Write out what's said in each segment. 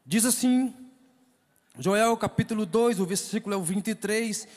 Diz assim, Joel capítulo 2, o versículo é o 23.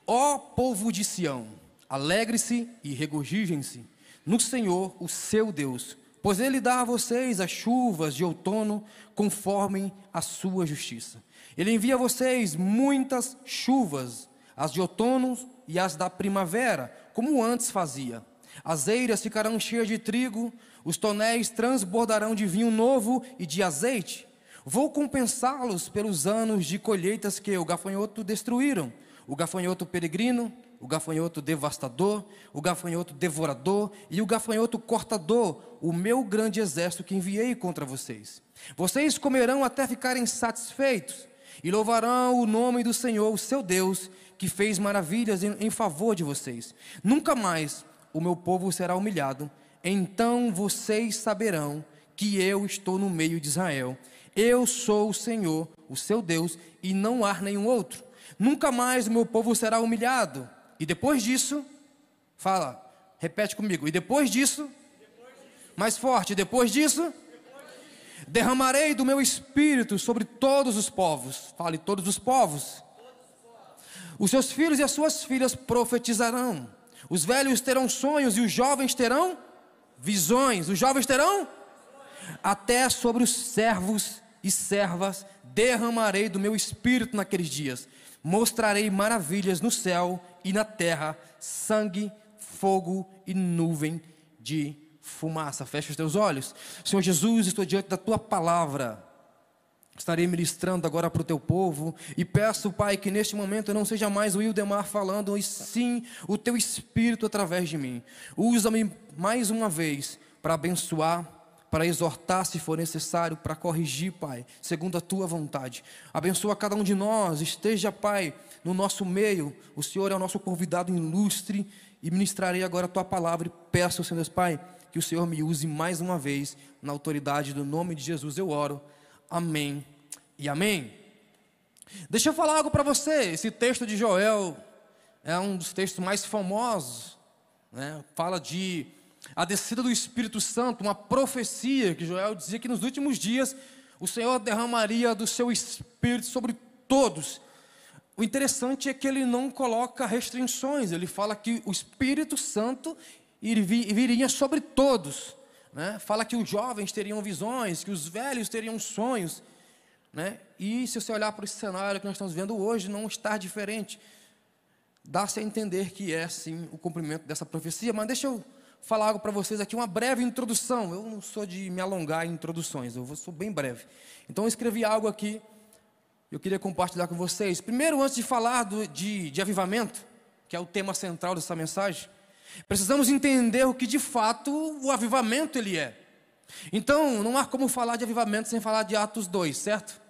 Ó povo de Sião, alegre-se e regozijem-se no Senhor, o seu Deus, pois Ele dá a vocês as chuvas de outono conforme a sua justiça. Ele envia a vocês muitas chuvas, as de outono e as da primavera, como antes fazia. As eiras ficarão cheias de trigo, os tonéis transbordarão de vinho novo e de azeite. Vou compensá-los pelos anos de colheitas que o gafanhoto destruíram, o gafanhoto peregrino, o gafanhoto devastador, o gafanhoto devorador e o gafanhoto cortador, o meu grande exército que enviei contra vocês. Vocês comerão até ficarem satisfeitos e louvarão o nome do Senhor, o seu Deus, que fez maravilhas em favor de vocês. Nunca mais o meu povo será humilhado. Então vocês saberão que eu estou no meio de Israel. Eu sou o Senhor, o seu Deus, e não há nenhum outro. Nunca mais o meu povo será humilhado. E depois disso, fala, repete comigo. E depois disso, mais forte, depois disso, derramarei do meu espírito sobre todos os povos. Fale, todos os povos. Os seus filhos e as suas filhas profetizarão. Os velhos terão sonhos e os jovens terão visões. Os jovens terão? Até sobre os servos e servas derramarei do meu espírito naqueles dias. Mostrarei maravilhas no céu e na terra, sangue, fogo e nuvem de fumaça. Fecha os teus olhos. Senhor Jesus, estou diante da tua palavra. Estarei ministrando agora para o teu povo e peço, Pai, que neste momento eu não seja mais o Wildemar falando, e sim o teu Espírito através de mim. Usa-me mais uma vez para abençoar, para exortar se for necessário, para corrigir, Pai, segundo a tua vontade. Abençoa cada um de nós, esteja, Pai, no nosso meio. O Senhor é o nosso convidado ilustre e ministrarei agora a tua palavra e peço, Senhor Deus, Pai, que o Senhor me use mais uma vez na autoridade do nome de Jesus. Eu oro. Amém e amém. Deixa eu falar algo para você. Esse texto de Joel é um dos textos mais famosos, né? Fala de a descida do Espírito Santo, uma profecia que Joel dizia que nos últimos dias o Senhor derramaria do seu Espírito sobre todos. O interessante é que ele não coloca restrições. Ele fala que o Espírito Santo viria sobre todos, né? Fala que os jovens teriam visões, que os velhos teriam sonhos, né? E se você olhar para esse cenário que nós estamos vendo hoje, não está diferente. Dá-se a entender que é sim o cumprimento dessa profecia. Mas deixa eu falar algo para vocês aqui, uma breve introdução. Eu não sou de me alongar em introduções, sou bem breve. Então eu escrevi algo aqui, eu queria compartilhar com vocês. Primeiro, antes de falar de avivamento, que é o tema central dessa mensagem, precisamos entender o que de fato o avivamento ele é. Então, não há como falar de avivamento sem falar de Atos 2, certo?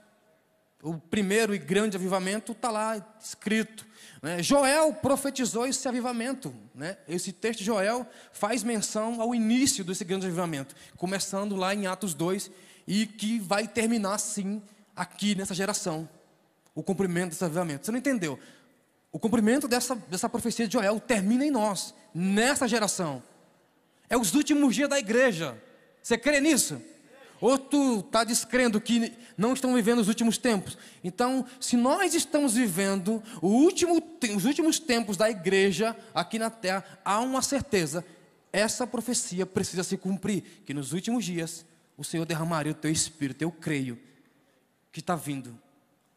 O primeiro e grande avivamento está lá escrito, né? Joel profetizou esse avivamento, né? Esse texto de Joel faz menção ao início desse grande avivamento, começando lá em Atos 2, e que vai terminar sim aqui nessa geração, o cumprimento desse avivamento. Você não entendeu? O cumprimento dessa profecia de Joel termina em nós, nessa geração. É os últimos dias da igreja. Você crê nisso? Ou tu está descrendo que não estão vivendo os últimos tempos? Então, se nós estamos vivendo os últimos tempos da igreja aqui na terra, há uma certeza, essa profecia precisa se cumprir, que nos últimos dias o Senhor derramaria o teu espírito. Eu creio que está vindo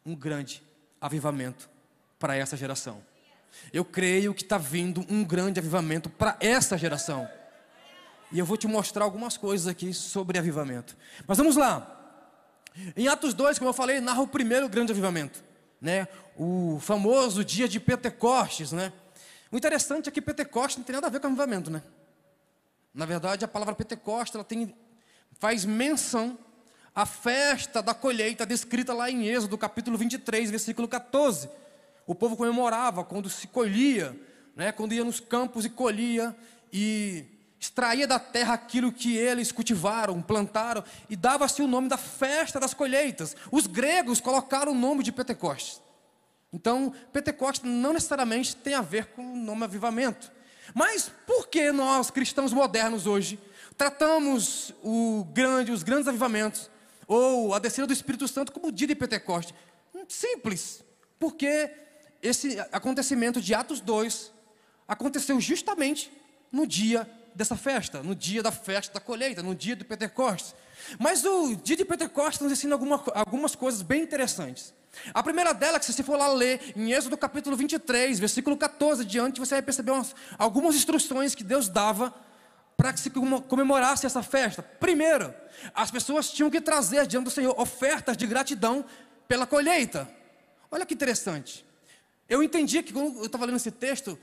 um grande avivamento para essa geração. Eu creio que está vindo um grande avivamento para essa geração. E eu vou te mostrar algumas coisas aqui sobre avivamento. Mas vamos lá. Em Atos 2, como eu falei, narra o primeiro grande avivamento, né? O famoso dia de Pentecostes, né? O interessante é que Pentecostes não tem nada a ver com avivamento, né? Na verdade, a palavra Pentecostes, faz menção à festa da colheita descrita lá em Êxodo, capítulo 23, versículo 14. O povo comemorava quando se colhia, né? Quando ia nos campos e colhia e extraía da terra aquilo que eles cultivaram, plantaram, e dava-se o nome da festa das colheitas. Os gregos colocaram o nome de Pentecostes. Então, Pentecostes não necessariamente tem a ver com o nome avivamento. Mas por que nós, cristãos modernos hoje, tratamos os grandes avivamentos ou a descida do Espírito Santo como o dia de Pentecostes? Simples, porque esse acontecimento de Atos 2 aconteceu justamente no dia dessa festa, no dia da festa da colheita, no dia de Pentecostes. Mas o dia de Pentecostes nos ensina algumas coisas bem interessantes. A primeira delas, que se você for lá ler em Êxodo capítulo 23, versículo 14 diante, você vai perceber algumas instruções que Deus dava para que se comemorasse essa festa. Primeiro, as pessoas tinham que trazer diante do Senhor ofertas de gratidão pela colheita. Olha que interessante. Eu entendi que quando eu estava lendo esse texto,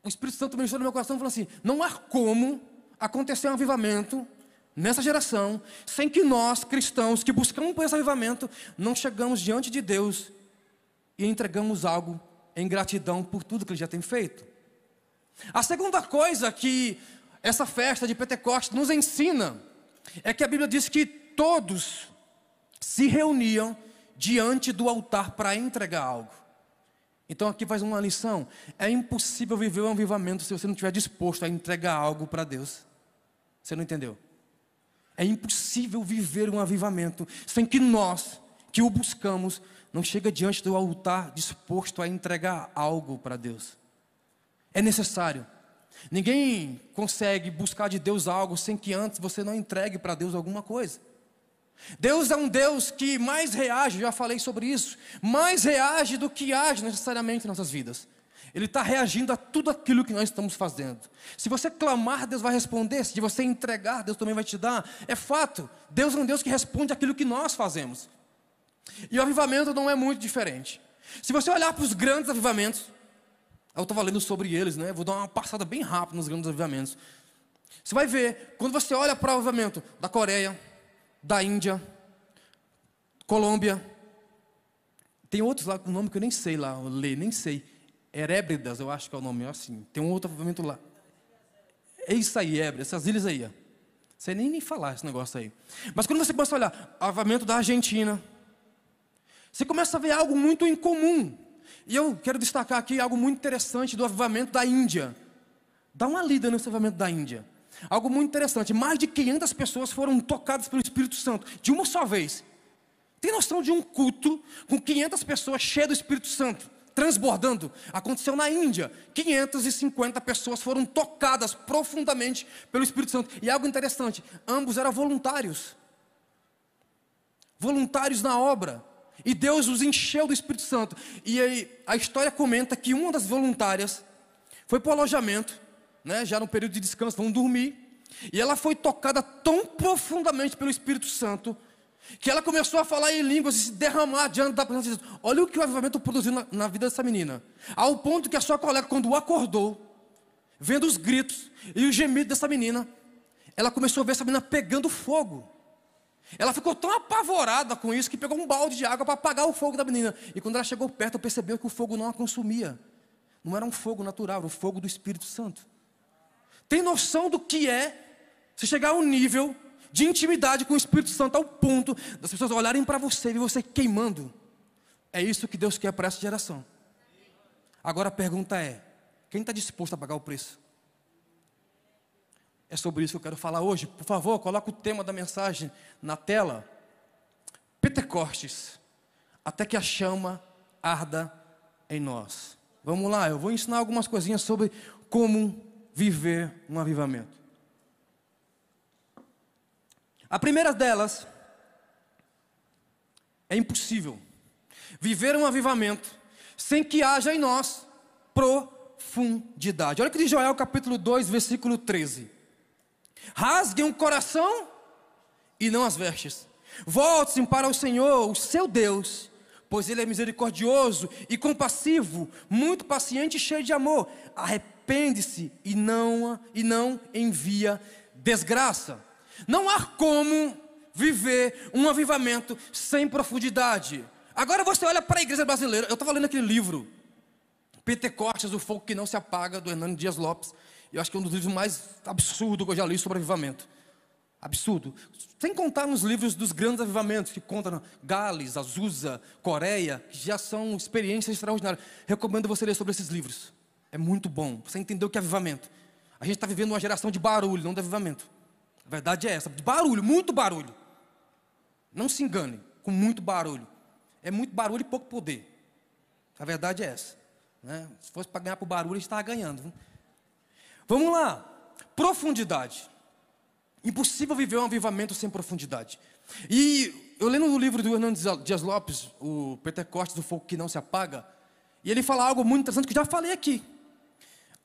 o Espírito Santo ministrou no meu coração e falou assim: não há como acontecer um avivamento nessa geração sem que nós, cristãos, que buscamos por esse avivamento, não chegamos diante de Deus e entregamos algo em gratidão por tudo que Ele já tem feito. A segunda coisa que essa festa de Pentecostes nos ensina é que a Bíblia diz que todos se reuniam diante do altar para entregar algo. Então aqui faz uma lição: é impossível viver um avivamento se você não estiver disposto a entregar algo para Deus. Você não entendeu? É impossível viver um avivamento sem que nós, que o buscamos, não chegue diante do altar disposto a entregar algo para Deus. É necessário. Ninguém consegue buscar de Deus algo sem que antes você não entregue para Deus alguma coisa. Deus é um Deus que mais reage, já falei sobre isso, mais reage do que age necessariamente em nossas vidas. Ele está reagindo a tudo aquilo que nós estamos fazendo. Se você clamar, Deus vai responder. Se você entregar, Deus também vai te dar. É fato, Deus é um Deus que responde aquilo que nós fazemos. E o avivamento não é muito diferente. Se você olhar para os grandes avivamentos, eu estava lendo sobre eles, né? Vou dar uma passada bem rápida nos grandes avivamentos. Você vai ver, quando você olha para o avivamento da Coreia, da Índia, Colômbia, tem outros lá com nome que eu nem sei lá, eu leio, nem sei. Herébridas, eu acho que é o nome, assim. Tem um outro avivamento lá. É isso aí, Hébridas, essas ilhas aí. Ó. Sei nem falar esse negócio aí. Mas quando você começa a olhar o avivamento da Argentina, você começa a ver algo muito incomum. E eu quero destacar aqui algo muito interessante do avivamento da Índia. Dá uma lida nesse avivamento da Índia. Algo muito interessante. Mais de 500 pessoas foram tocadas pelo Espírito Santo, de uma só vez. Tem noção de um culto com 500 pessoas cheias do Espírito Santo, transbordando? Aconteceu na Índia. 550 pessoas foram tocadas profundamente pelo Espírito Santo. E algo interessante, ambos eram voluntários. Voluntários na obra. E Deus os encheu do Espírito Santo. E aí, a história comenta que uma das voluntárias foi para o alojamento, né, já no período de descanso, vão dormir. E ela foi tocada tão profundamente pelo Espírito Santo, que ela começou a falar em línguas e se derramar diante da presença de Deus. Olha o que o avivamento produziu na vida dessa menina. Ao ponto que a sua colega, quando acordou, vendo os gritos e o gemido dessa menina, ela começou a ver essa menina pegando fogo. Ela ficou tão apavorada com isso que pegou um balde de água para apagar o fogo da menina. E quando ela chegou perto, percebeu que o fogo não a consumia. Não era um fogo natural, era o fogo do Espírito Santo. Tem noção do que é você chegar a um nível de intimidade com o Espírito Santo ao ponto das pessoas olharem para você e ver você queimando? É isso que Deus quer para essa geração. Agora a pergunta é: quem está disposto a pagar o preço? É sobre isso que eu quero falar hoje. Por favor, coloque o tema da mensagem na tela. Pentecostes, até que a chama arda em nós. Vamos lá, eu vou ensinar algumas coisinhas sobre como viver um avivamento. A primeira delas, é impossível viver um avivamento sem que haja em nós profundidade. Olha o que diz Joel capítulo 2, versículo 13. Rasguem o coração e não as vestes. Voltem para o Senhor, o seu Deus, pois Ele é misericordioso e compassivo, muito paciente e cheio de amor. Arrepende-se e não envia desgraça. Não há como viver um avivamento sem profundidade. Agora você olha para a igreja brasileira. Eu estava lendo aquele livro, Pentecostes, o fogo que não se apaga, do Hernando Dias Lopes. Eu acho que é um dos livros mais absurdos que eu já li sobre avivamento. Absurdo. Sem contar nos livros dos grandes avivamentos, que contam Gales, Azusa, Coreia, que já são experiências extraordinárias. Recomendo você ler sobre esses livros. É muito bom. Você entendeu o que é avivamento. A gente está vivendo uma geração de barulho, não de avivamento. A verdade é essa, de barulho, muito barulho. Não se engane, com muito barulho. É muito barulho e pouco poder. A verdade é essa, né? Se fosse para ganhar por barulho, a gente estava ganhando, viu? Vamos lá. Profundidade. Impossível viver um avivamento sem profundidade. E eu lendo o livro do Hernando Dias Lopes, o Pentecostes do Fogo que Não Se Apaga, e ele fala algo muito interessante que eu já falei aqui.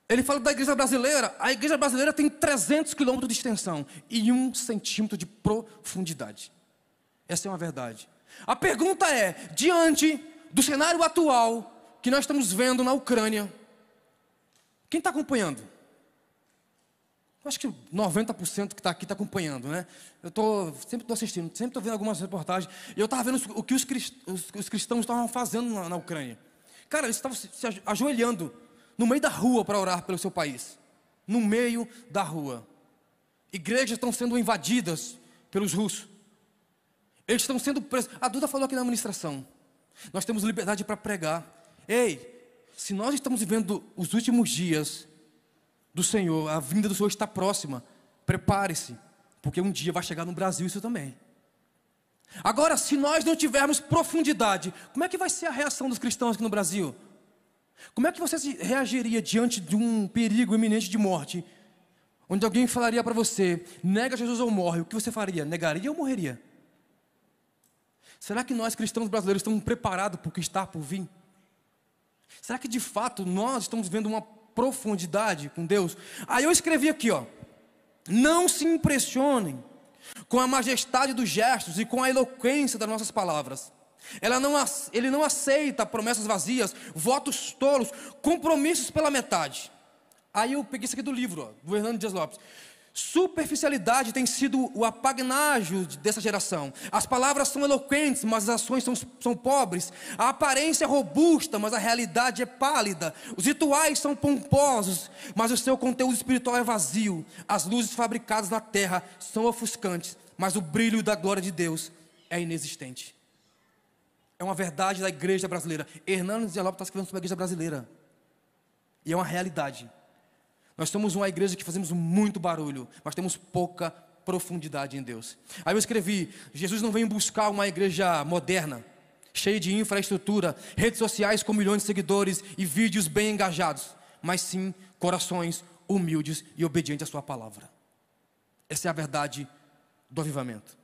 Ele fala da igreja brasileira. A igreja brasileira tem 300 quilômetros de extensão e 1 centímetro de profundidade. Essa é uma verdade. A pergunta é, diante do cenário atual que nós estamos vendo na Ucrânia, quem está acompanhando? Eu acho que 90% que está aqui está acompanhando, né? Sempre estou assistindo, sempre estou vendo algumas reportagens. E eu estava vendo o que os cristãos estavam fazendo na Ucrânia. Cara, eles estavam se ajoelhando no meio da rua para orar pelo seu país. No meio da rua. Igrejas estão sendo invadidas pelos russos. Eles estão sendo presos. A Duda falou aqui na administração. Nós temos liberdade para pregar. Ei, se nós estamos vivendo os últimos dias do Senhor, a vinda do Senhor está próxima, prepare-se, porque um dia vai chegar no Brasil isso também. Agora, se nós não tivermos profundidade, como é que vai ser a reação dos cristãos aqui no Brasil? Como é que você reagiria diante de um perigo iminente de morte, onde alguém falaria para você, nega Jesus ou morre, o que você faria? Negaria ou morreria? Será que nós cristãos brasileiros estamos preparados para o que está por vir? Será que de fato nós estamos vendo uma profundidade com Deus? Aí eu escrevi aqui, ó: não se impressionem com a majestade dos gestos e com a eloquência das nossas palavras. Ele não aceita promessas vazias, votos tolos, compromissos pela metade. Aí eu peguei isso aqui do livro, ó, do Hernando Dias Lopes. Superficialidade tem sido o apagnágio dessa geração. As palavras são eloquentes, mas as ações são pobres. A aparência é robusta, mas a realidade é pálida. Os rituais são pomposos, mas o seu conteúdo espiritual é vazio. As luzes fabricadas na terra são ofuscantes, mas o brilho da glória de Deus é inexistente. É uma verdade da igreja brasileira. Hernando Dias Lopes está escrevendo sobre a igreja brasileira. E é uma realidade. Nós somos uma igreja que fazemos muito barulho, mas temos pouca profundidade em Deus. Aí eu escrevi: Jesus não vem buscar uma igreja moderna, cheia de infraestrutura, redes sociais com milhões de seguidores e vídeos bem engajados, mas sim corações humildes e obedientes à sua palavra. Essa é a verdade do avivamento.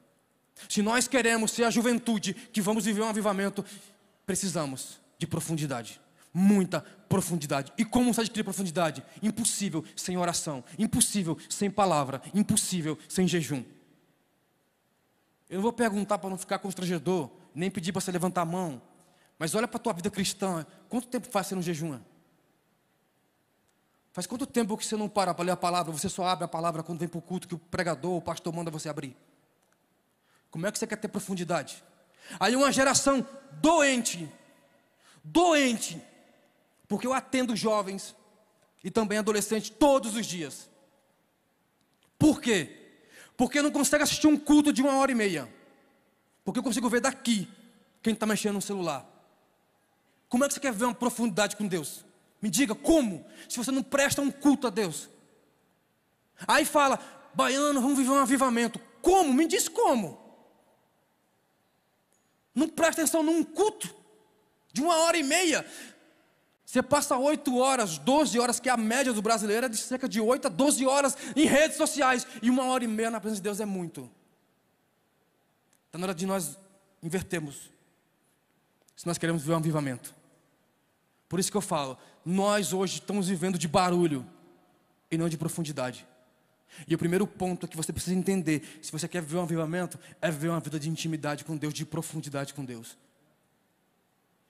Se nós queremos ser a juventude que vamos viver um avivamento, precisamos de profundidade. Muita profundidade. E como se adquirir profundidade? Impossível sem oração, impossível sem palavra, impossível sem jejum. Eu não vou perguntar para não ficar constrangedor, nem pedir para você levantar a mão, mas olha para a tua vida cristã. Quanto tempo faz você não jejuma? Faz quanto tempo que você não para ler a palavra? Você só abre a palavra quando vem para o culto que o pregador, o pastor manda você abrir. Como é que você quer ter profundidade? Aí uma geração doente, porque eu atendo jovens e também adolescentes todos os dias. Por quê? Porque eu não consigo assistir um culto de 1h30. Porque eu consigo ver daqui quem está mexendo no celular. Como é que você quer ver uma profundidade com Deus? Me diga, como? Se você não presta um culto a Deus. Aí fala, baiano, vamos viver um avivamento. Como? Me diz como. Não presta atenção num culto de 1h30. Você passa 8 horas, 12 horas, que é a média do brasileiro é de cerca de 8 a 12 horas em redes sociais. E 1h30 na presença de Deus é muito. Está na hora de nós invertermos, se nós queremos ver um avivamento. Por isso que eu falo, nós hoje estamos vivendo de barulho e não de profundidade. E o primeiro ponto que você precisa entender, se você quer viver um avivamento, é viver uma vida de intimidade com Deus, de profundidade com Deus.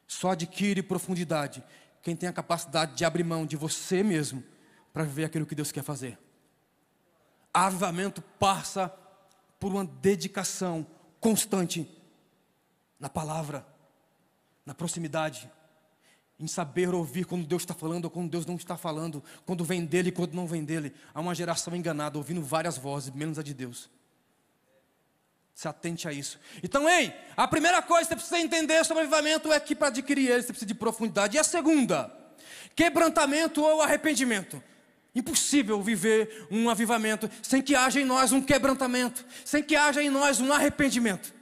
Só adquire profundidade quem tem a capacidade de abrir mão de você mesmo para viver aquilo que Deus quer fazer. Avivamento passa por uma dedicação constante na palavra, na proximidade, em saber ouvir quando Deus está falando ou quando Deus não está falando, quando vem dele e quando não vem dele. Há uma geração enganada, ouvindo várias vozes, menos a de Deus. Se atente a isso. Então, a primeira coisa que você precisa entender sobre o avivamento é que para adquirir ele você precisa de profundidade. E a segunda, quebrantamento ou arrependimento. Impossível viver um avivamento sem que haja em nós um quebrantamento, sem que haja em nós um arrependimento.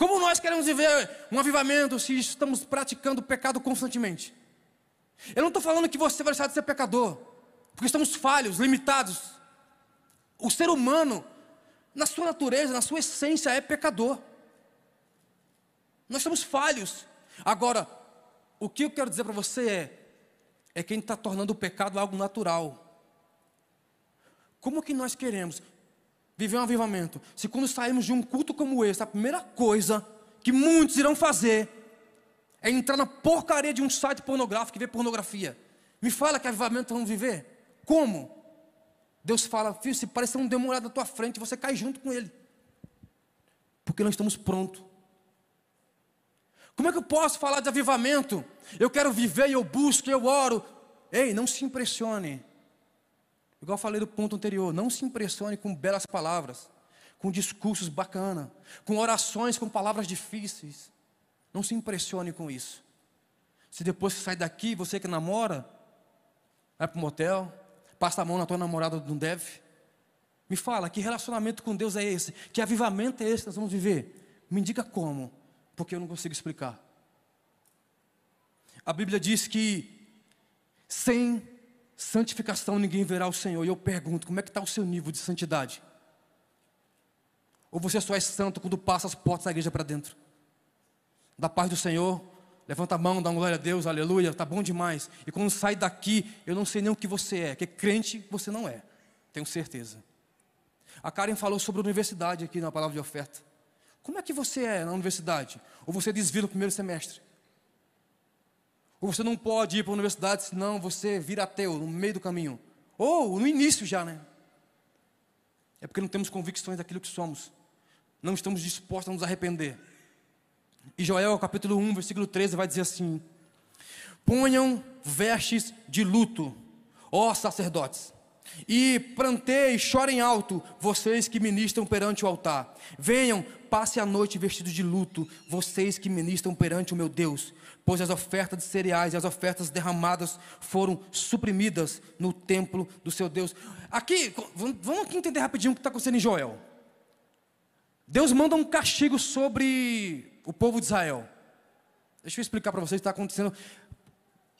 Como nós queremos viver um avivamento se estamos praticando pecado constantemente? Eu não estou falando que você vai deixar de ser pecador, porque estamos falhos, limitados. O ser humano, na sua natureza, na sua essência, é pecador. Nós somos falhos. Agora, o que eu quero dizer para você é quem está tornando o pecado algo natural. Como que nós queremos viver um avivamento se quando saímos de um culto como esse, a primeira coisa que muitos irão fazer é entrar na porcaria de um site pornográfico e ver pornografia? Me fala que avivamento vamos viver? Como? Deus fala, filho, se parecer um demorado na tua frente, você cai junto com ele, porque nós estamos prontos. Como é que eu posso falar de avivamento? Eu quero viver e eu busco, eu oro. Ei, não se impressione. Igual eu falei do ponto anterior, não se impressione com belas palavras, com discursos bacanas, com orações, com palavras difíceis. Não se impressione com isso. Se depois que sai daqui, você que namora, vai para o motel, passa a mão na tua namorada, não deve. Me fala, que relacionamento com Deus é esse? Que avivamento é esse que nós vamos viver? Me indica como, porque eu não consigo explicar. A Bíblia diz que sem santificação ninguém verá o Senhor. E eu pergunto, como é que está o seu nível de santidade? Ou você só é santo quando passa as portas da igreja para dentro? Da paz do Senhor, levanta a mão, dá uma glória a Deus, aleluia, está bom demais. E quando sai daqui, eu não sei nem o que você é, porque crente você não é, tenho certeza. A Karen falou sobre a universidade aqui na palavra de oferta. Como é que você é na universidade? Ou você desvia no primeiro semestre? Ou você não pode ir para a universidade, senão você vira ateu no meio do caminho. Ou no início já, né? É porque não temos convicções daquilo que somos. Não estamos dispostos a nos arrepender. E Joel, capítulo 1, versículo 13, vai dizer assim: ponham vestes de luto, ó sacerdotes, e plantei e chorem alto, vocês que ministram perante o altar. Venham, passe a noite vestidos de luto, vocês que ministram perante o meu Deus, pois as ofertas de cereais e as ofertas derramadas foram suprimidas no templo do seu Deus. Aqui, vamos aqui entender rapidinho o que está acontecendo em Joel. Deus manda um castigo sobre o povo de Israel. Deixa eu explicar para vocês o que está acontecendo.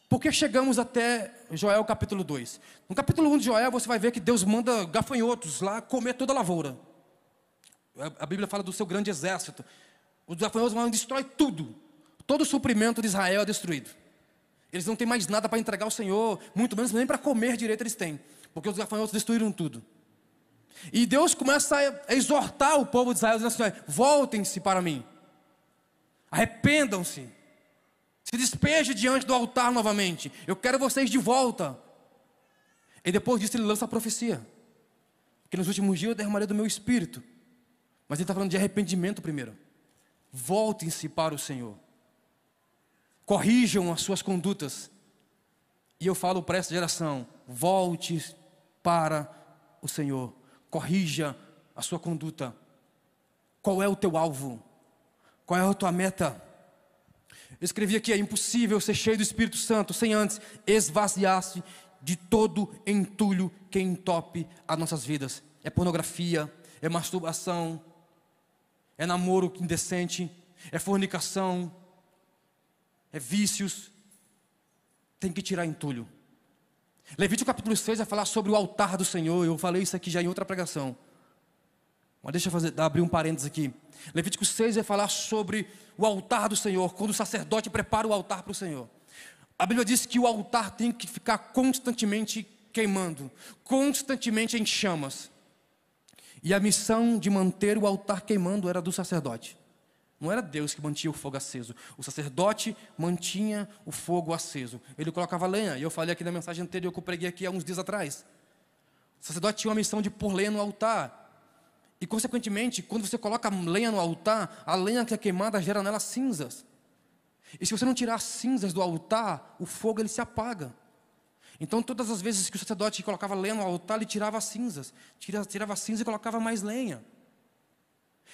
Porque chegamos até Joel capítulo 2. No capítulo 1 de Joel você vai ver que Deus manda gafanhotos lá comer toda a lavoura. A Bíblia fala do seu grande exército. Os gafanhotos vão destruir tudo. Todo o suprimento de Israel é destruído. Eles não têm mais nada para entregar ao Senhor, muito menos nem para comer direito eles têm, porque os gafanhotos destruíram tudo. E Deus começa a exortar o povo de Israel, dizendo assim: voltem-se para mim, arrependam-se, se despejem diante do altar novamente, eu quero vocês de volta. E depois disso ele lança a profecia, que nos últimos dias eu derramarei do meu espírito. Mas ele está falando de arrependimento primeiro. Voltem-se para o Senhor, corrijam as suas condutas. E eu falo para essa geração: volte para o Senhor, corrija a sua conduta. Qual é o teu alvo? Qual é a tua meta? Eu escrevi aqui: é impossível ser cheio do Espírito Santo sem antes esvaziar-se de todo entulho que entope as nossas vidas. É pornografia, é masturbação, é namoro indecente, é fornicação, é vícios. Tem que tirar entulho. Levítico capítulo 6 vai falar sobre o altar do Senhor. Eu falei isso aqui já em outra pregação, mas deixa eu abrir um parênteses aqui. Levítico 6 vai falar sobre o altar do Senhor, quando o sacerdote prepara o altar para o Senhor. A Bíblia diz que o altar tem que ficar constantemente queimando, constantemente em chamas. E a missão de manter o altar queimando era do sacerdote. Não era Deus que mantinha o fogo aceso. O sacerdote mantinha o fogo aceso. Ele colocava lenha. E eu falei aqui na mensagem anterior que eu preguei aqui há uns dias atrás. O sacerdote tinha uma missão de pôr lenha no altar. E consequentemente, quando você coloca lenha no altar, a lenha que é queimada gera nela cinzas. E se você não tirar as cinzas do altar, o fogo ele se apaga. Então todas as vezes que o sacerdote colocava lenha no altar, ele tirava as cinzas. Tirava a cinza e colocava mais lenha.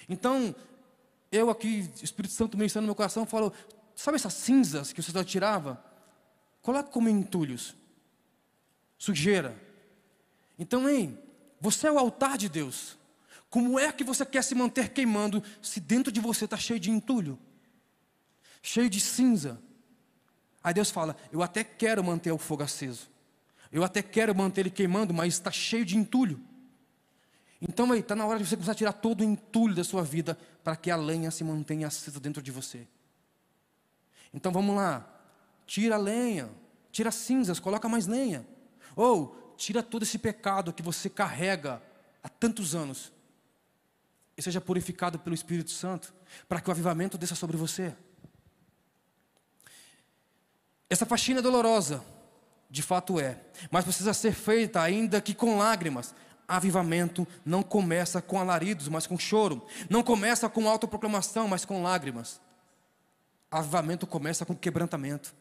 Então, eu aqui, o Espírito Santo ministrando no meu coração, falou: sabe essas cinzas que o sacerdote tirava? Coloca como entulhos, sujeira. Então, você é o altar de Deus. Como é que você quer se manter queimando se dentro de você está cheio de entulho? Cheio de cinza? Aí Deus fala, eu até quero manter o fogo aceso. Eu até quero manter ele queimando, mas está cheio de entulho. Então está na hora de você começar a tirar todo o entulho da sua vida, para que a lenha se mantenha acesa dentro de você. Então vamos lá, tira a lenha, tira as cinzas, coloca mais lenha. Ou tira todo esse pecado que você carrega há tantos anos. E seja purificado pelo Espírito Santo, para que o avivamento desça sobre você. Essa faxina é dolorosa, de fato é, mas precisa ser feita ainda que com lágrimas. Avivamento não começa com alaridos, mas com choro. Não começa com autoproclamação, mas com lágrimas. Avivamento começa com quebrantamento,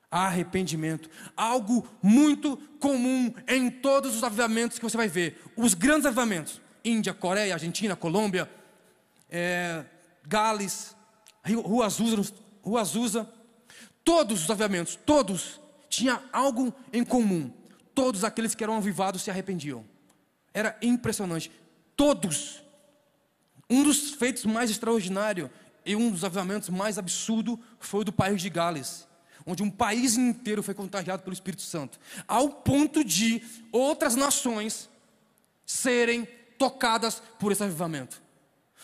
arrependimento. Algo muito comum em todos os avivamentos que você vai ver. Os grandes avivamentos, Índia, Coreia, Argentina, Colômbia, Gales, Rua Azusa. Todos os avivamentos, todos, tinham algo em comum. Todos aqueles que eram avivados se arrependiam. Era impressionante. Todos. Um dos feitos mais extraordinários e um dos avivamentos mais absurdos foi o do país de Gales, onde um país inteiro foi contagiado pelo Espírito Santo, ao ponto de outras nações serem tocadas por esse avivamento.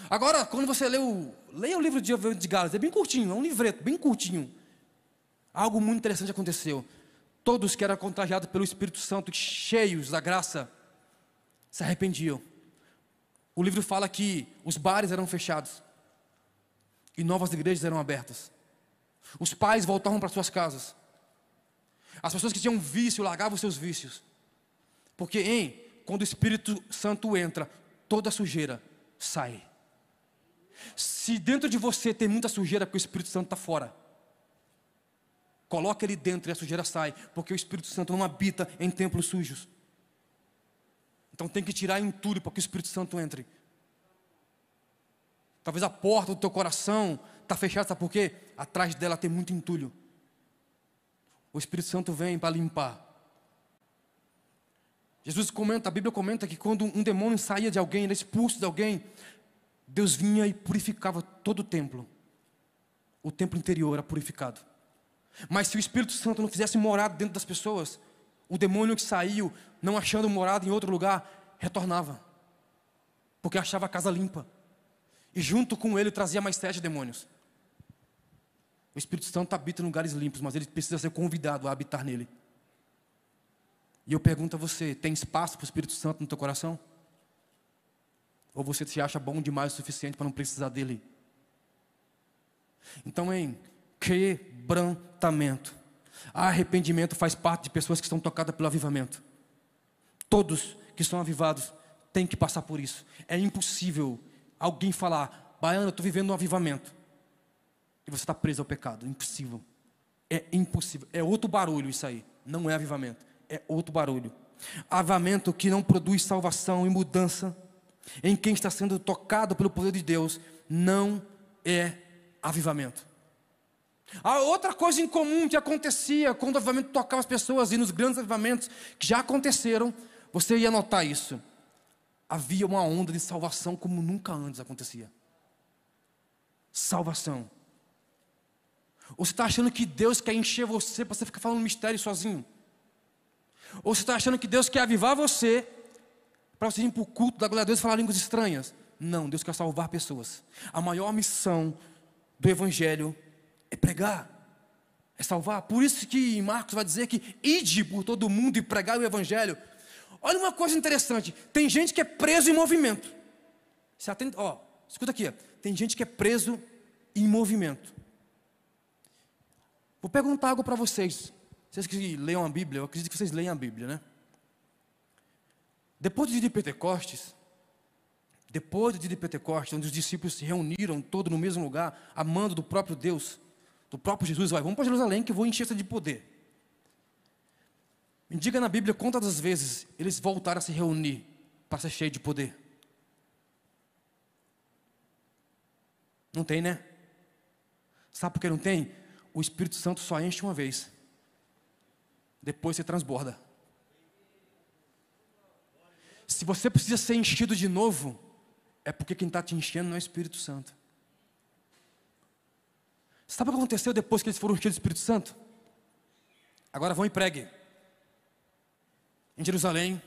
Agora, quando você leia o livro de Gales, é bem curtinho, é um livreto bem curtinho. Algo muito interessante aconteceu. Todos que eram contagiados pelo Espírito Santo, cheios da graça, se arrependiam. O livro fala que os bares eram fechados e novas igrejas eram abertas. Os pais voltavam para suas casas. As pessoas que tinham vício largavam os seus vícios. Porque quando o Espírito Santo entra, toda sujeira sai. Se dentro de você tem muita sujeira, porque o Espírito Santo está fora, coloca ele dentro e a sujeira sai, porque o Espírito Santo não habita em templos sujos. Então tem que tirar entulho para que o Espírito Santo entre. Talvez a porta do teu coração está fechada, sabe por quê? Atrás dela tem muito entulho. O Espírito Santo vem para limpar. Jesus comenta, a Bíblia comenta que quando um demônio saía de alguém, era expulso de alguém, Deus vinha e purificava todo o templo. O templo interior era purificado. Mas se o Espírito Santo não fizesse morada dentro das pessoas, o demônio que saiu, não achando morada em outro lugar, retornava. Porque achava a casa limpa. E junto com ele trazia mais 7 demônios. O Espírito Santo habita em lugares limpos, mas ele precisa ser convidado a habitar nele. E eu pergunto a você, tem espaço para o Espírito Santo no teu coração? Ou você se acha bom demais o suficiente para não precisar dele? Então, quebrantamento. Arrependimento faz parte de pessoas que estão tocadas pelo avivamento. Todos que são avivados têm que passar por isso. É impossível alguém falar, Baiano, eu estou vivendo um avivamento, e você está preso ao pecado. Impossível. É impossível. É outro barulho isso aí. Não é avivamento. É outro barulho. Avivamento que não produz salvação e mudança em quem está sendo tocado pelo poder de Deus não é avivamento. A outra coisa em comum que acontecia quando o avivamento tocava as pessoas, e nos grandes avivamentos que já aconteceram, você ia notar isso. Havia uma onda de salvação como nunca antes acontecia. Salvação. Ou você está achando que Deus quer encher você para você ficar falando mistério sozinho? Ou você está achando que Deus quer avivar você para você ir para o culto da glória a Deus e falar línguas estranhas? Não, Deus quer salvar pessoas. A maior missão do Evangelho é pregar, é salvar. Por isso que Marcos vai dizer que ide por todo mundo e pregar o Evangelho. Olha uma coisa interessante, tem gente que é preso em movimento. Você atende, escuta aqui, tem gente que é preso em movimento. Vou perguntar algo para vocês. Vocês que leiam a Bíblia, eu acredito que vocês leiam a Bíblia, né? Depois do dia de Pentecostes, onde os discípulos se reuniram todos no mesmo lugar, amando do próprio Deus, do próprio Jesus, vamos para Jerusalém que eu vou encher-se de poder. Me diga na Bíblia quantas vezes eles voltaram a se reunir para ser cheio de poder. Não tem, né? Sabe por que não tem? O Espírito Santo só enche uma vez. Depois você transborda. Se você precisa ser enchido de novo, é porque quem está te enchendo não é o Espírito Santo. Sabe o que aconteceu depois que eles foram enchidos do Espírito Santo? Agora vão e pregue. Em Jerusalém,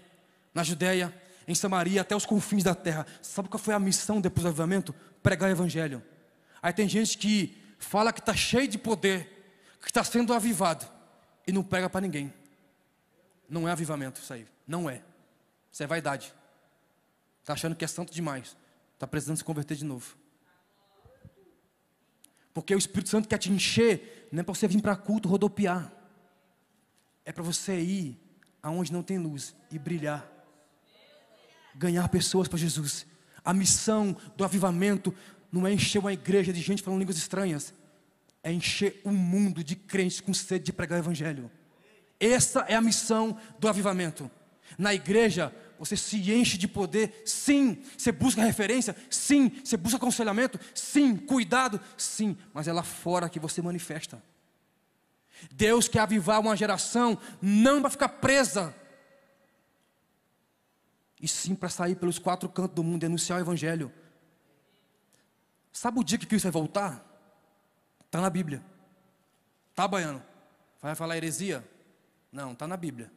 na Judéia, em Samaria, até os confins da terra. Sabe qual foi a missão depois do avivamento? Pregar o Evangelho. Aí tem gente que fala que está cheio de poder, que está sendo avivado, e não prega para ninguém. Não é avivamento isso aí, não é. Isso é vaidade. Está achando que é santo demais, está precisando se converter de novo. Porque o Espírito Santo quer te encher, não é para você vir para culto rodopiar. É para você ir aonde não tem luz e brilhar. Ganhar pessoas para Jesus. A missão do avivamento não é encher uma igreja de gente falando línguas estranhas. É encher um mundo de crentes com sede de pregar o Evangelho. Essa é a missão do avivamento. Na igreja, você se enche de poder, sim. Você busca referência, sim. Você busca aconselhamento, sim. Cuidado, sim. Mas é lá fora que você manifesta. Deus quer avivar uma geração, não para ficar presa, e sim para sair pelos 4 cantos do mundo e anunciar o Evangelho. Sabe o dia que Cristo vai voltar? Está na Bíblia. Tá, baiano? Vai falar heresia? Não, está na Bíblia.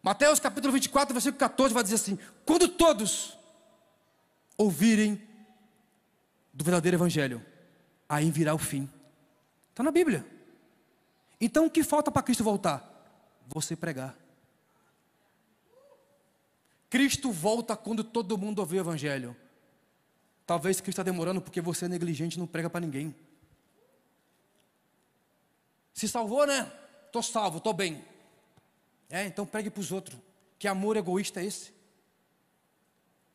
Mateus capítulo 24, versículo 14 vai dizer assim: quando todos ouvirem do verdadeiro Evangelho, aí virá o fim. Está na Bíblia. Então o que falta para Cristo voltar? Você pregar. Cristo volta quando todo mundo ouvir o Evangelho. Talvez Cristo está demorando porque você é negligente e não prega para ninguém. Se salvou, né? Estou salvo, estou bem. Então pregue para os outros. Que amor egoísta é esse?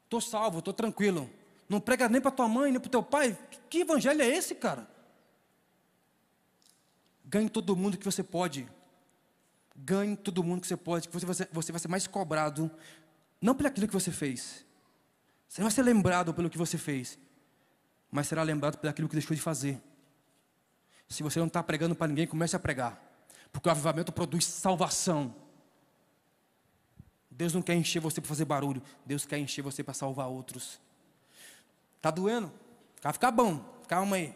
Estou salvo, estou tranquilo. Não prega nem para tua mãe, nem para o teu pai. Que evangelho é esse, cara? Ganhe todo mundo que você pode. Ganhe todo mundo que você pode. Que você vai ser mais cobrado. Não pelo aquilo que você fez. Você não vai ser lembrado pelo que você fez. Mas será lembrado pelo aquilo que deixou de fazer. Se você não está pregando para ninguém, comece a pregar. Porque o avivamento produz salvação. Deus não quer encher você para fazer barulho. Deus quer encher você para salvar outros. Está doendo? Vai ficar bom. Calma aí.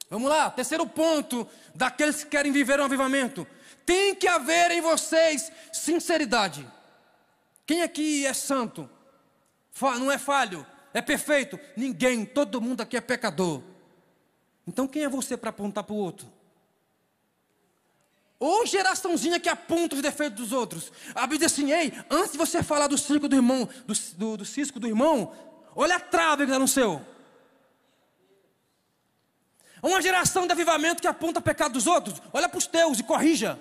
Vamos lá, terceiro ponto daqueles que querem viver um avivamento. Tem que haver em vocês sinceridade. Quem aqui é santo? Não é falho? É perfeito? Ninguém, todo mundo aqui é pecador. Então quem é você para apontar para o outro? Ou geraçãozinha que aponta os defeitos dos outros. A Bíblia diz assim: ei, antes de você falar do cisco do irmão, do cisco do irmão, olha a trave que está no seu. Uma geração de avivamento que aponta o pecado dos outros, olha para os teus e corrija.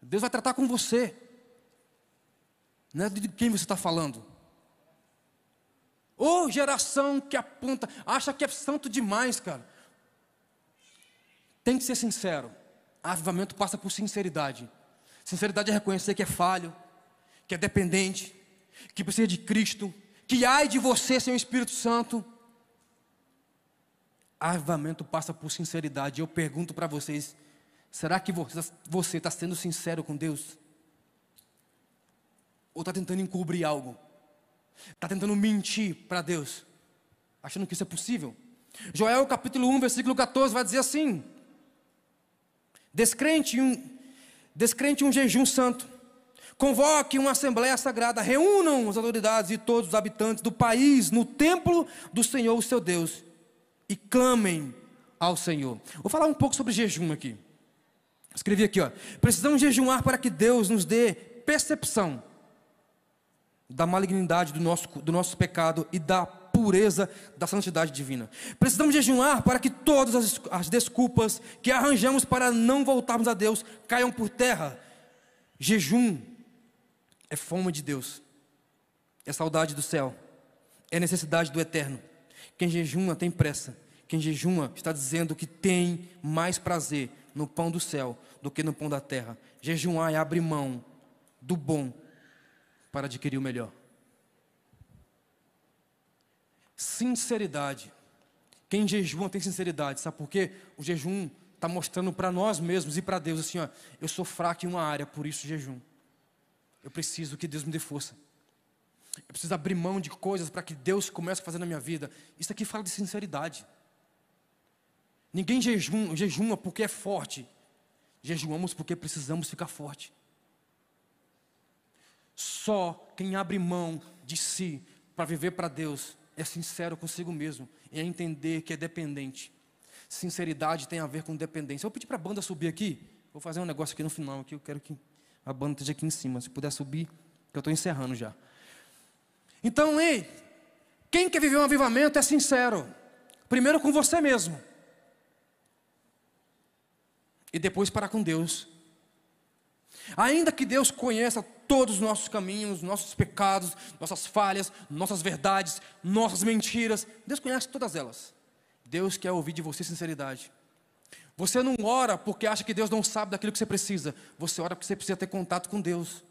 Deus vai tratar com você. Não é de quem você está falando. Ou geração que aponta, acha que é santo demais, cara. Tem que ser sincero. Avivamento passa por sinceridade. Sinceridade é reconhecer que é falho, que é dependente, que precisa de Cristo, que ai de você sem o Espírito Santo. Avivamento passa por sinceridade. Eu pergunto para vocês: será que você está sendo sincero com Deus? Ou está tentando encobrir algo? Está tentando mentir para Deus, achando que isso é possível? Joel capítulo 1, versículo 14 vai dizer assim: descrente um jejum santo, convoque uma assembleia sagrada, reúnam as autoridades e todos os habitantes do país no templo do Senhor, o seu Deus, e clamem ao Senhor. Vou falar um pouco sobre jejum aqui. Escrevi aqui, precisamos jejuar para que Deus nos dê percepção da malignidade do nosso pecado e da pureza da santidade divina. Precisamos jejuar para que todas as desculpas que arranjamos para não voltarmos a Deus caiam por terra. Jejum é fome de Deus, é saudade do céu, é necessidade do eterno. Quem jejuma tem pressa. Quem jejuma está dizendo que tem mais prazer no pão do céu do que no pão da terra. Jejuar é abrir mão do bom para adquirir o melhor. Sinceridade. Quem jejuma tem sinceridade. Sabe por quê? O jejum está mostrando para nós mesmos e para Deus assim: eu sou fraco em uma área, por isso jejum. eu preciso que Deus me dê força. Eu preciso abrir mão de coisas para que Deus comece a fazer na minha vida. Isso aqui fala de sinceridade. Ninguém jejuma porque é forte. Jejuamos porque precisamos ficar forte. Só quem abre mão de si para viver para Deus é sincero consigo mesmo, é entender que é dependente. Sinceridade tem a ver com dependência. Eu vou pedir para a banda subir aqui. Vou fazer um negócio aqui no final. Aqui, eu quero que a banda esteja aqui em cima. Se puder subir, que eu estou encerrando já. Então, ei, quem quer viver um avivamento é sincero. Primeiro com você mesmo. E depois para com Deus. Ainda que Deus conheça todos os nossos caminhos, nossos pecados, nossas falhas, nossas verdades, nossas mentiras, Deus conhece todas elas. Deus quer ouvir de você sinceridade. Você não ora porque acha que Deus não sabe daquilo que você precisa. Você ora porque você precisa ter contato com Deus.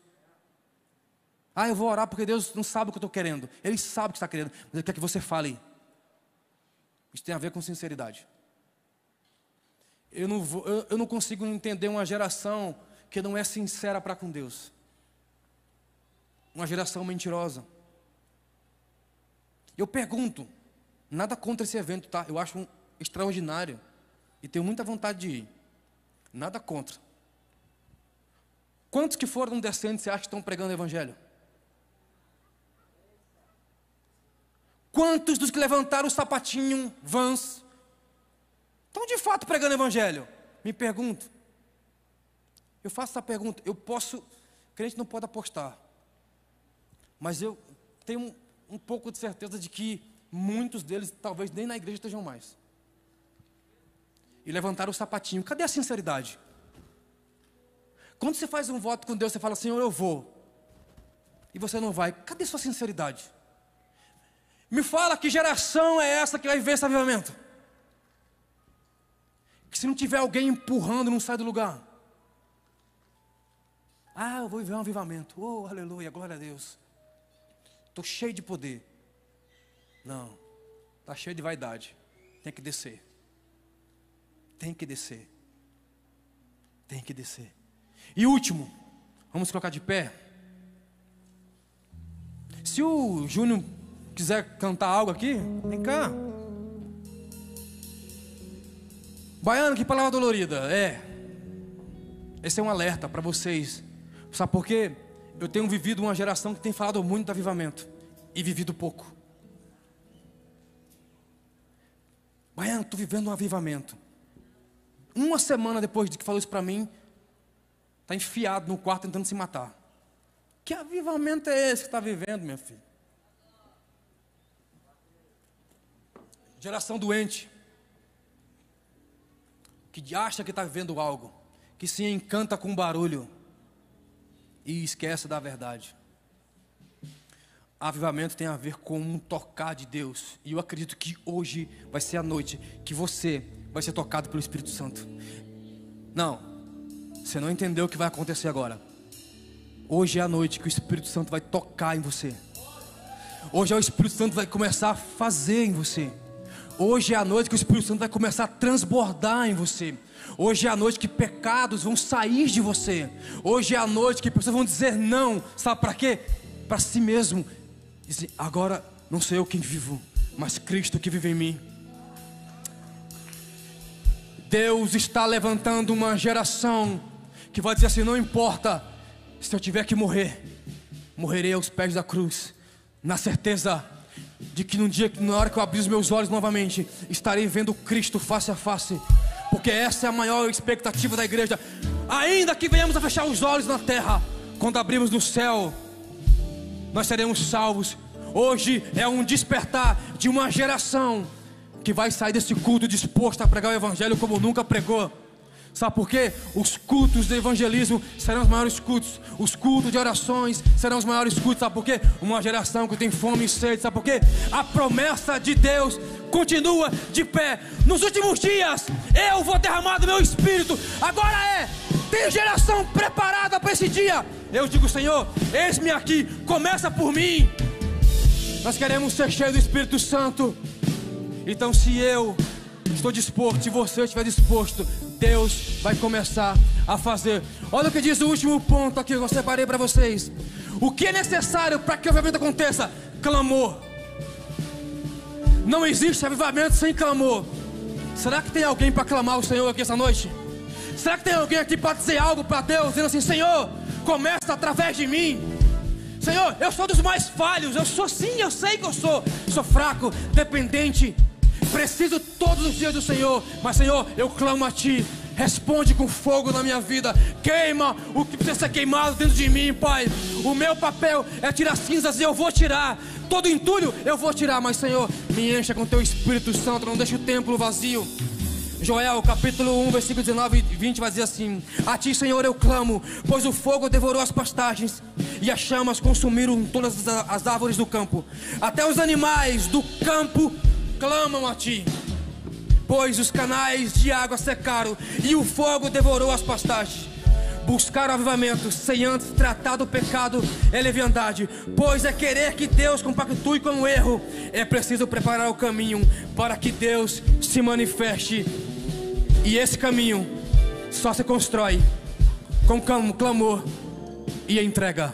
Ah, eu vou orar porque Deus não sabe o que eu estou querendo. Ele sabe o que está querendo, mas Ele quer que você fale. Isso tem a ver com sinceridade. Eu não consigo entender uma geração que não é sincera para com Deus. Uma geração mentirosa. Eu pergunto, nada contra esse evento, tá? Eu acho extraordinário e tenho muita vontade de ir. Nada contra. Quantos que foram decentes você acha que estão pregando o evangelho? Quantos dos que levantaram o sapatinho, Vans, estão de fato pregando o evangelho? Me pergunto. Eu faço essa pergunta. Crente não pode apostar. Mas eu tenho um pouco de certeza de que muitos deles talvez nem na igreja estejam mais. E levantaram o sapatinho. Cadê a sinceridade? Quando você faz um voto com Deus, você fala, Senhor, eu vou. E você não vai. Cadê sua sinceridade? Me fala que geração é essa que vai viver esse avivamento? Que se não tiver alguém empurrando, não sai do lugar. Ah, eu vou viver um avivamento. Oh, aleluia, glória a Deus. Estou cheio de poder. Não, está cheio de vaidade. Tem que descer. Tem que descer. Tem que descer. E último, vamos colocar de pé. Se o Júnior quiser cantar algo aqui, vem cá. Baiano, que palavra dolorida. Esse é um alerta para vocês. Sabe por quê? Eu tenho vivido uma geração que tem falado muito do avivamento e vivido pouco. Baiano, estou vivendo um avivamento. Uma semana depois de que falou isso para mim, está enfiado no quarto tentando se matar. Que avivamento é esse que está vivendo, meu filho? Geração doente, que acha que está vivendo algo, que se encanta com barulho e esquece da verdade. Avivamento tem a ver com um tocar de Deus. E eu acredito que hoje vai ser a noite que você vai ser tocado pelo Espírito Santo. Não, você não entendeu o que vai acontecer agora. Hoje é a noite que o Espírito Santo vai tocar em você. Hoje é o Espírito Santo que vai começar a fazer em você. Hoje é a noite que o Espírito Santo vai começar a transbordar em você. Hoje é a noite que pecados vão sair de você. Hoje é a noite que pessoas vão dizer não. Sabe para quê? Para si mesmo. Dizer, agora não sou eu quem vivo, mas Cristo que vive em mim. Deus está levantando uma geração que vai dizer assim, não importa se eu tiver que morrer, morrerei aos pés da cruz, na certeza de que no dia, na hora que eu abrir os meus olhos novamente, estarei vendo Cristo face a face. Porque essa é a maior expectativa da igreja. Ainda que venhamos a fechar os olhos na terra, quando abrirmos no céu, nós seremos salvos. Hoje é um despertar de uma geração que vai sair desse culto disposto a pregar o evangelho como nunca pregou. Sabe por quê? Os cultos de evangelismo serão os maiores cultos. Os cultos de orações serão os maiores cultos. Sabe por quê? Uma geração que tem fome e sede. Sabe por quê? A promessa de Deus continua de pé. Nos últimos dias eu vou derramar do meu espírito. Agora tem geração preparada para esse dia. Eu digo, Senhor, eis-me aqui, começa por mim. Nós queremos ser cheios do Espírito Santo. Então se eu estou disposto, se você estiver disposto, Deus vai começar a fazer. Olha o que diz o último ponto aqui que eu separei para vocês. O que é necessário para que o avivamento aconteça? Clamor. Não existe avivamento sem clamor. Será que tem alguém para clamar ao Senhor aqui essa noite? Será que tem alguém aqui para dizer algo para Deus, dizendo assim: Senhor, começa através de mim. Senhor, eu sou dos mais falhos. Eu sou, sim, eu sei que eu sou fraco, dependente. Preciso todos os dias do Senhor. Mas Senhor, eu clamo a Ti. Responde com fogo na minha vida. Queima o que precisa ser queimado dentro de mim, Pai. O meu papel é tirar cinzas e eu vou tirar. Todo entulho eu vou tirar. Mas Senhor, me encha com Teu Espírito Santo. Não deixe o templo vazio. Joel capítulo 1, versículo 19 e 20 vai dizer assim: a Ti, Senhor, eu clamo, pois o fogo devorou as pastagens e as chamas consumiram todas as árvores do campo. Até os animais do campo clamam a Ti, pois os canais de água secaram e o fogo devorou as pastagens. Buscar o avivamento sem antes tratar do pecado é leviandade, pois é querer que Deus compactue com o erro. É preciso preparar o caminho para que Deus se manifeste. E esse caminho só se constrói com clamor e entrega.